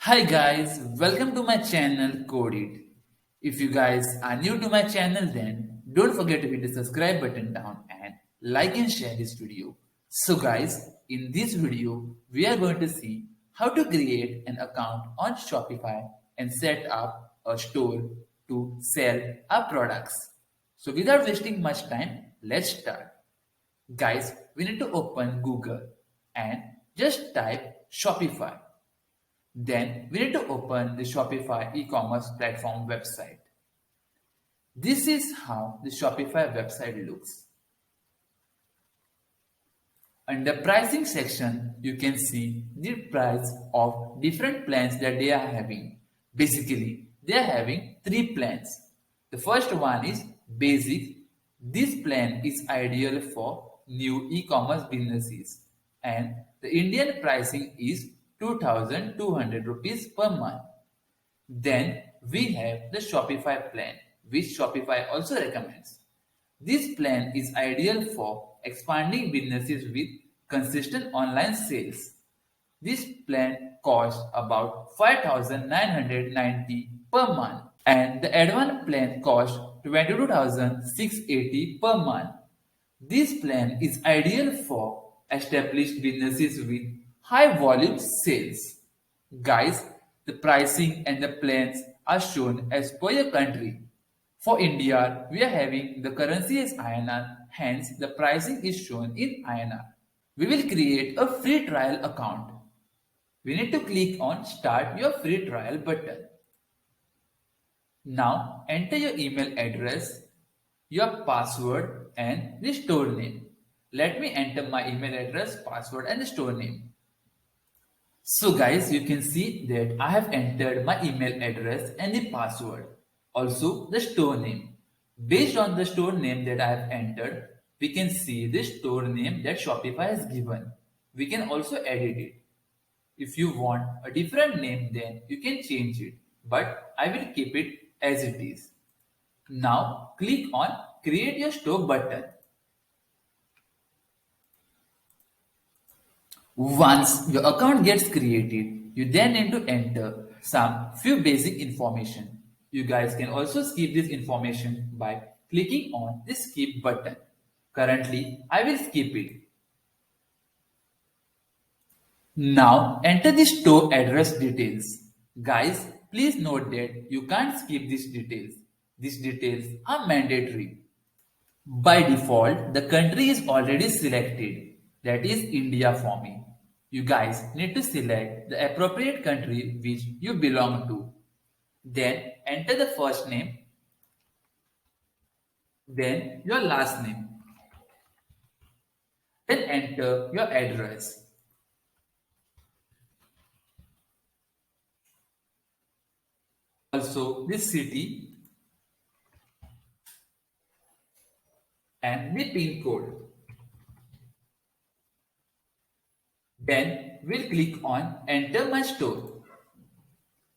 Hi guys, welcome to my channel Code It. If you guys are new to my channel, then don't forget to hit the subscribe button down and like and share this video. So guys, in this video, we are going to see how to create an account on Shopify and set up a store to sell our products. So without wasting much time, let's start. Guys, we need to open Google and just type Shopify. Then we need to open the Shopify e-commerce platform website. This is how the Shopify website looks. Under pricing section, you can see the price of different plans that they are having. Basically, they are having three plans. The first one is basic. This plan is ideal for new e-commerce businesses and the Indian pricing is 2200 rupees per month. Then we have the Shopify plan, which Shopify also recommends. This plan is ideal for expanding businesses with consistent online sales. This plan costs about 5,990 per month and the advanced plan costs 22,680 per month. This plan is ideal for established businesses with high volume sales. Guys, the pricing and the plans are shown as per your country. For India, we are having the currency as INR, hence the pricing is shown in INR. We will create a free trial account. We need to click on Start Your Free Trial button. Now enter your email address, your password and the store name. Let me enter my email address, password and the store name. So guys, you can see that I have entered my email address and the password. Also the store name. Based on the store name that I have entered, we can see the store name that Shopify has given. We can also edit it. If you want a different name, then you can change it. But I will keep it as it is. Now click on Create Your Store button. Once your account gets created, you then need to enter some few basic information. You guys can also skip this information by clicking on the skip button. Currently, I will skip it. Now enter the store address details. Guys, please note that you can't skip these details. These details are mandatory. By default, the country is already selected. That is India for me. You guys need to select the appropriate country which you belong to. Then enter the first name, then your last name. Then enter your address. Also the city and the pin code. Then we'll click on Enter My Store.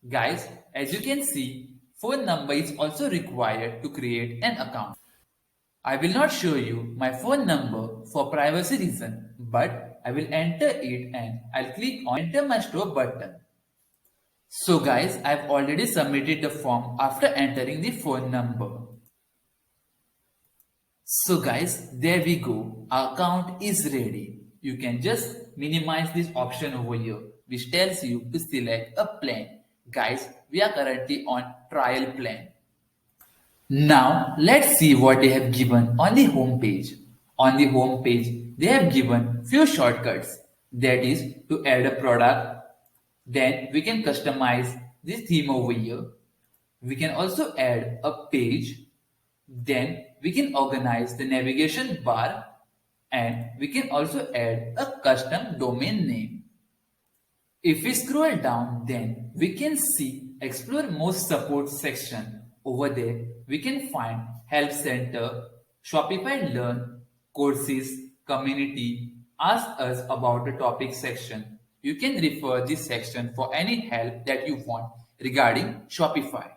Guys, as you can see, phone number is also required to create an account. I will not show you my phone number for privacy reason, but I will enter it and I'll click on Enter My Store button. So guys, I've already submitted the form after entering the phone number. So guys, there we go. Our account is ready. You can just minimize this option over here, which tells you to select a plan. Guys, we are currently on trial plan. Now, let's see what they have given on the home page. On the home page, they have given few shortcuts. That is to add a product. Then we can customize this theme over here. We can also add a page. Then we can organize the navigation bar and we can also add a custom domain name. If we scroll down, then we can see Explore More Support section. Over there, we can find Help Center, Shopify Learn, Courses, Community, Ask Us About the Topic section. You can refer this section for any help that you want regarding Shopify.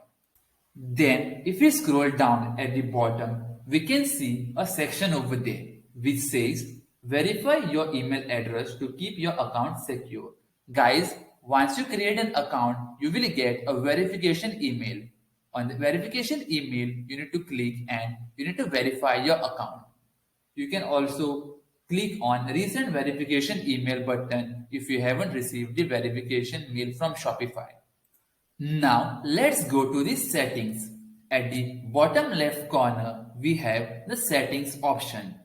Then, if we scroll down at the bottom, we can see a section over there which says verify your email address to keep your account secure. Guys, Once you create an account, you will get a verification email. On the verification email, you need to click and you need to verify your account. You can also click on recent verification email button if you haven't received the verification mail from Shopify. Now let's go to the settings. At the bottom left corner, we have the settings option.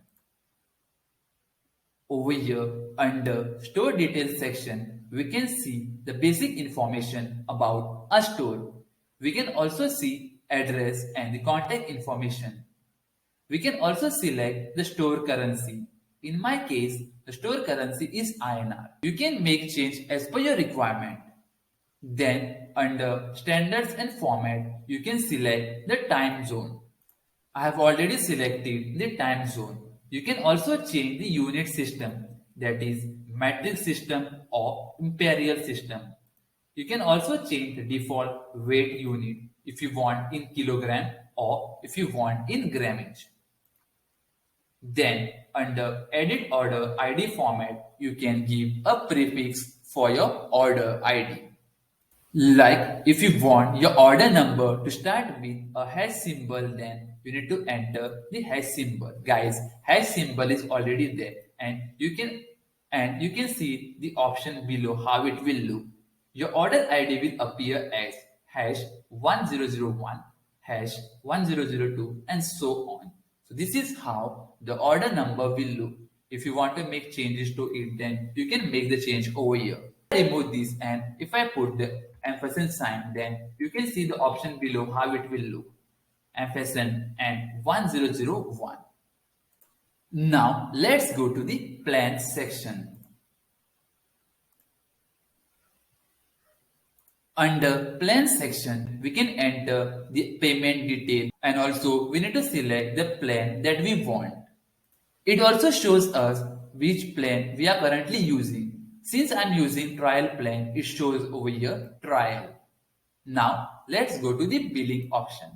Over here, under store details section, we can see the basic information about a store. We can also see address and the contact information. We can also select the store currency. In my case, the store currency is INR. You can make change as per your requirement. Then under standards and format, you can select the time zone. I have already selected the time zone. You can also change the unit system, that is metric system or imperial system. You can also change the default weight unit if you want in kilogram or if you want in grammage. Then under edit order ID format, you can give a prefix for your order ID. Like if you want your order number to start with a hash symbol, then you need to enter the hash symbol. Guys, hash symbol is already there and you can see the option below how it will look. Your order ID will appear as hash 1001, hash 1002 and so on. So this is how the order number will look. If you want to make changes to it, then you can make the change over here. Remove this and if I put the ampersand sign, then you can see the option below how it will look. Ampersand and 1001. Now let's go to the plans section. Under plans section, we can enter the payment detail and also we need to select the plan that we want. It also shows us which plan we are currently using. Since I'm using trial plan, it shows over here trial. Now let's go to the billing option.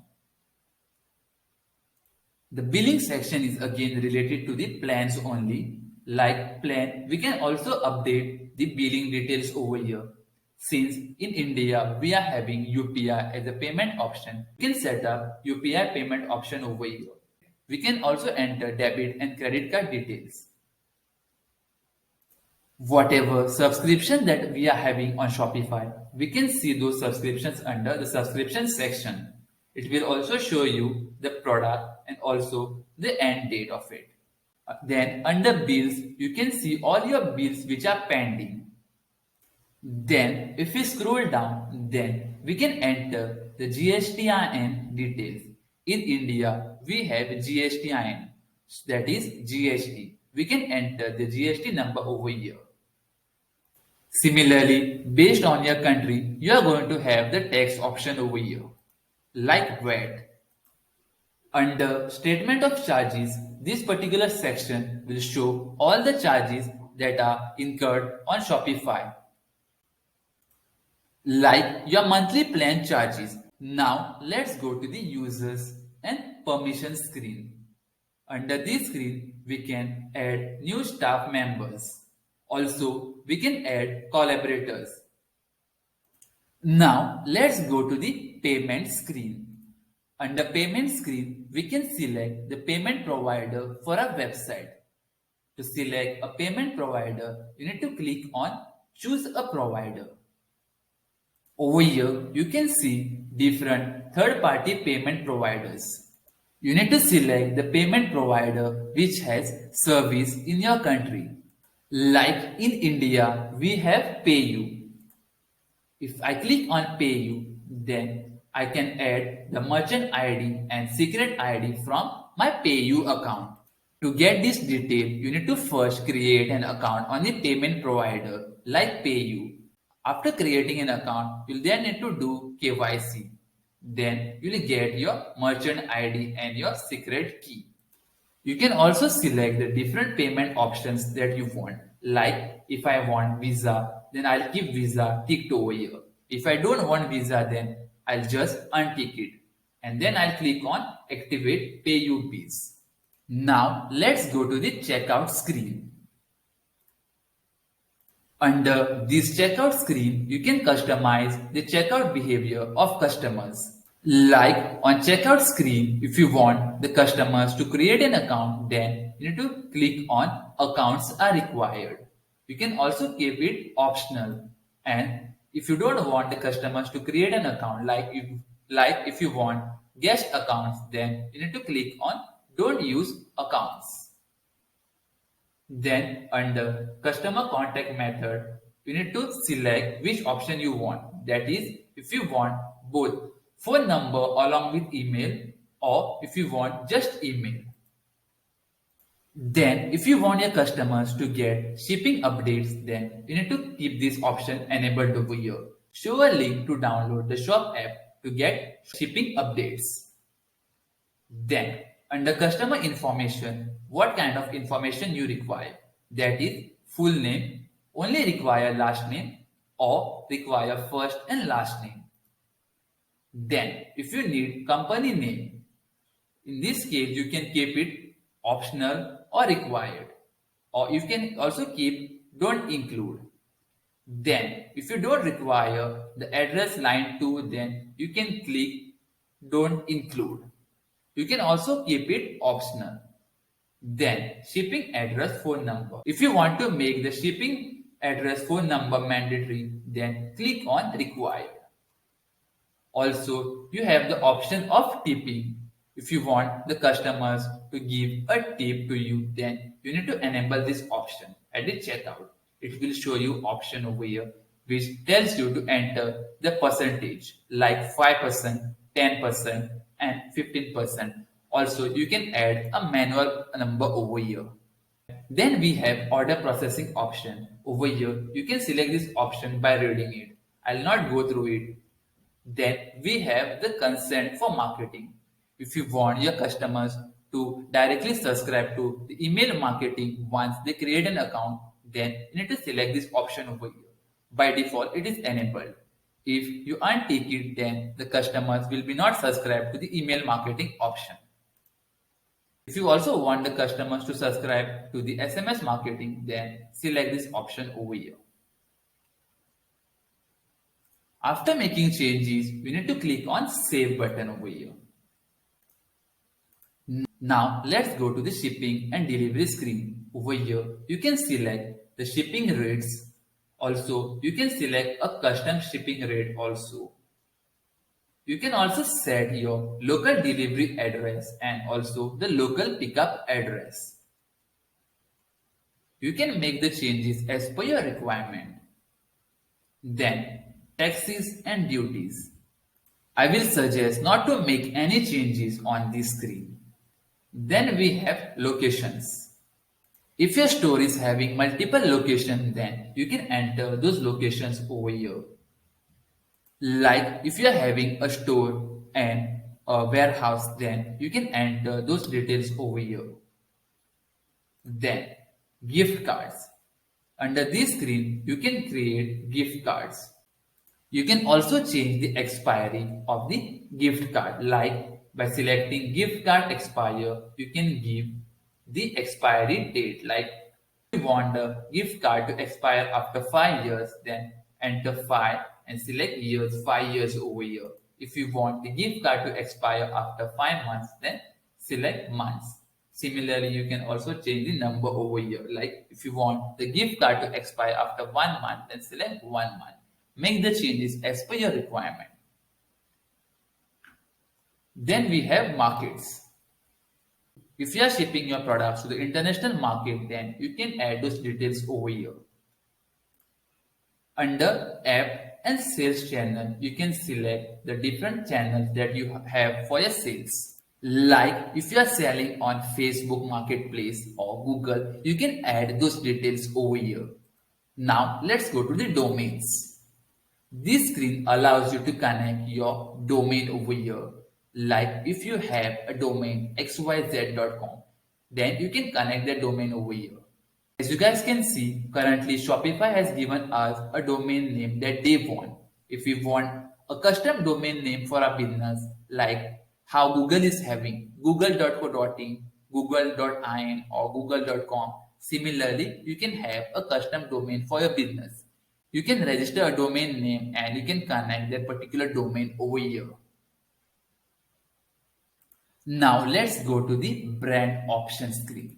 The billing section is again related to the plans only. Like plan, we can also update the billing details over here. Since in India we are having UPI as a payment option, we can set up UPI payment option over here. We can also enter debit and credit card details. Whatever subscription that we are having on Shopify, we can see those subscriptions under the subscription section. It will also show you the product and also the end date of it. Then under bills, you can see all your bills which are pending. Then if we scroll down, then we can enter the GSTIN details. In India, we have GSTIN, that is GST. We can enter the GST number over here. Similarly, based on your country, you are going to have the tax option over here, like VAT. Under statement of charges, this particular section will show all the charges that are incurred on Shopify, like your monthly plan charges. Now let's go to the users and permission screen. Under this screen, we can add new staff members. Also, we can add collaborators. Now, let's go to the payment screen. Under payment screen, we can select the payment provider for a website. To select a payment provider, you need to click on choose a provider. Over here, you can see different third-party payment providers. You need to select the payment provider which has service in your country. Like in India, we have PayU. If I click on PayU, then I can add the merchant ID and secret ID from my PayU account. To get this detail, you need to first create an account on the payment provider like PayU. After creating an account, you'll then need to do KYC. Then you'll get your merchant ID and your secret key. You can also select the different payment options that you want. Like if I want Visa, then I'll keep Visa ticked over here. If I don't want Visa, then I'll just untick it. And then I'll click on activate PayU Biz. Now let's go to the checkout screen. Under this checkout screen, you can customize the checkout behavior of customers. Like on checkout screen, if you want the customers to create an account, then you need to click on accounts are required. You can also keep it optional. And if you don't want the customers to create an account, like if you want guest accounts, then you need to click on don't use accounts. Then under customer contact method, you need to select which option you want. That is, if you want both phone number along with email, or if you want just email. Then if you want your customers to get shipping updates, then you need to keep this option enabled over here. Show a link to download the shop app to get shipping updates. Then, under customer information, what kind of information you require? That is, full name, only require last name, or require first and last name. Then, if you need company name, in this case, you can keep it optional or required. Or you can also keep don't include. Then, if you don't require the address line 2, then you can click don't include. You can also keep it optional. Then shipping address phone number. If you want to make the shipping address phone number mandatory, then click on required. Also, you have the option of tipping. If you want the customers to give a tip to you, then you need to enable this option at the checkout. It will show you option over here which tells you to enter the percentage like 5%, 10%, and 15%. Also, you can add a manual number over here. Then we have order processing option. Over here, you can select this option by reading it. I'll not go through it. Then we have the consent for marketing. If you want your customers to directly subscribe to the email marketing once they create an account, then you need to select this option over here. By default, it is enabled. If you untick it, then the customers will be not subscribed to the email marketing option. If you also want the customers to subscribe to the SMS marketing, then select this option over here. After making changes, we need to click on Save button over here. Now let's go to the shipping and delivery screen. Over here, you can select the shipping rates. Also, you can select a custom shipping rate also. You can also set your local delivery address and also the local pickup address. You can make the changes as per your requirement. Then, taxes and duties. I will suggest not to make any changes on this screen. Then we have locations. If your store is having multiple locations, then you can enter those locations over here. Like if you are having a store and a warehouse, then you can enter those details over here. Then gift cards. Under this screen, you can create gift cards. You can also change the expiry of the gift card. Like by selecting gift card expire, you can give the expiry date. Like if you want the gift card to expire after 5 years, then enter 5 and select years 5 years over here. If you want the gift card to expire after 5 months, then select months. Similarly, you can also change the number over here. Like if you want the gift card to expire after 1 month, then select 1 month. Make the changes as per your requirement. Then we have markets. If you are shipping your products to the international market, then you can add those details over here. Under app and sales channel, you can select the different channels that you have for your sales. Like if you are selling on Facebook Marketplace or Google, you can add those details over here. Now let's go to the domains. This screen allows you to connect your domain over here. Like if you have a domain xyz.com, then you can connect the domain over here. As you guys can see, currently Shopify has given us a domain name that they want. If we want a custom domain name for our business, like how Google is having google.co.in, google.in or google.com, Similarly, you can have a custom domain for your business. You can register a domain name and you can connect that particular domain over here. Now let's go to the brand option screen.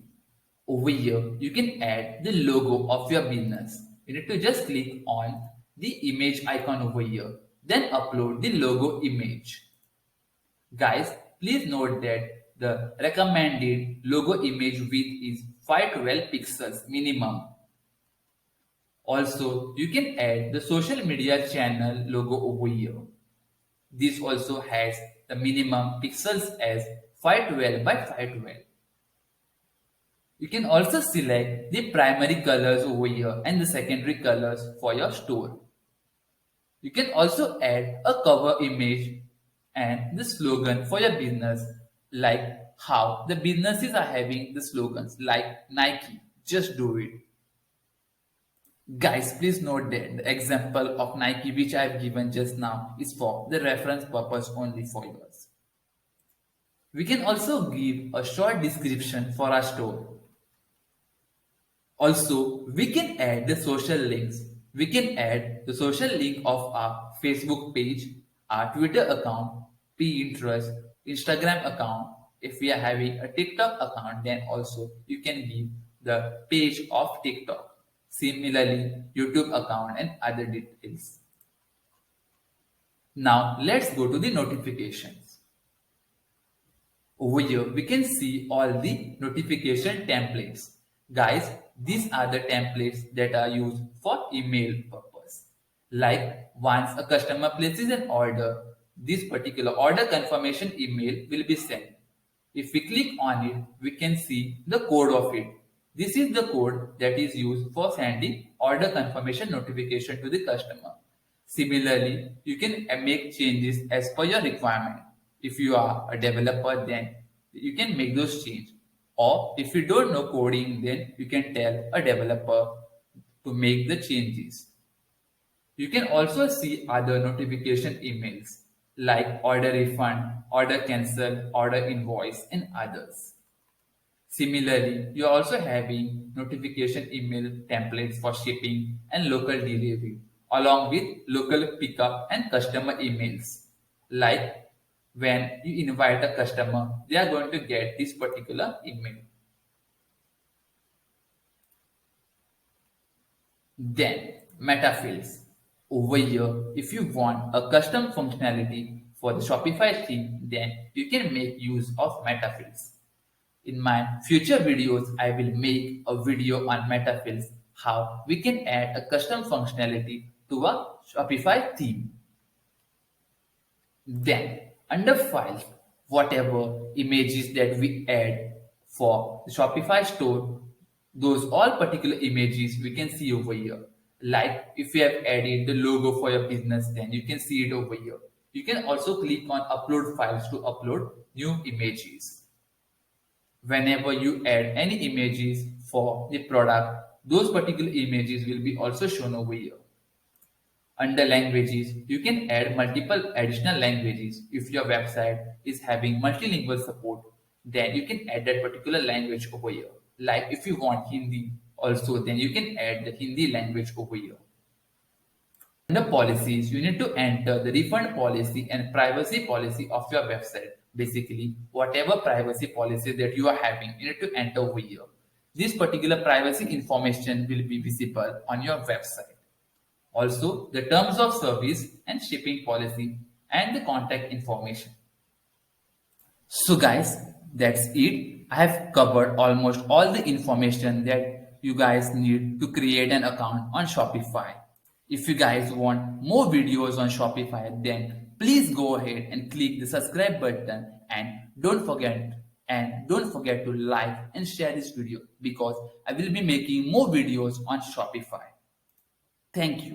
Over here, you can add the logo of your business. You need to just click on the image icon over here. Then upload the logo image. Guys, please note that the recommended logo image width is 512 pixels minimum. Also, you can add the social media channel logo over here. This also has the minimum pixels as 512 by 512. You can also select the primary colors over here and the secondary colors for your store. You can also add a cover image and the slogan for your business, like how the businesses are having the slogans like Nike, just do it. Guys, please note that the example of Nike which I have given just now is for the reference purpose only for yours. We can also give a short description for our store. Also, we can add the social links. We can add the social link of our Facebook page, our Twitter account, Pinterest, Instagram account. If we are having a TikTok account, then also you can give the page of TikTok. Similarly, YouTube account and other details. Now let's go to the notifications. Over here, we can see all the notification templates. Guys, these are the templates that are used for email purpose. Like once a customer places an order, this particular order confirmation email will be sent. If we click on it, we can see the code of it. This is the code that is used for sending order confirmation notification to the customer. Similarly, you can make changes as per your requirement. If you are a developer, then you can make those changes. Or if you don't know coding, then you can tell a developer to make the changes. You can also see other notification emails like order refund, order cancel, order invoice, and others. Similarly, you are also having notification email templates for shipping and local delivery, along with local pickup and customer emails. Like when you invite a customer, they are going to get this particular email. Then, meta fields. Over here, if you want a custom functionality for the Shopify theme, then you can make use of meta fields. In my future videos, I will make a video on meta fields, how we can add a custom functionality to a Shopify theme. Then, under files, whatever images that we add for the Shopify store, those all particular images we can see over here. Like if you have added the logo for your business, then you can see it over here. You can also click on upload files to upload new images. Whenever you add any images for the product, those particular images will be also shown over here. Under languages, you can add multiple additional languages. If your website is having multilingual support, then you can add that particular language over here. Like if you want Hindi also, then you can add the Hindi language over here. Under policies, you need to enter the refund policy and privacy policy of your website. Basically, whatever privacy policy that you are having, you need to enter over here. This particular privacy information will be visible on your website. Also, the terms of service and shipping policy and the contact information. So guys, that's it. I have covered almost all the information that you guys need to create an account on Shopify. If you guys want more videos on Shopify, then please go ahead and click the subscribe button and don't forget to like and share this video because I will be making more videos on Shopify. Thank you.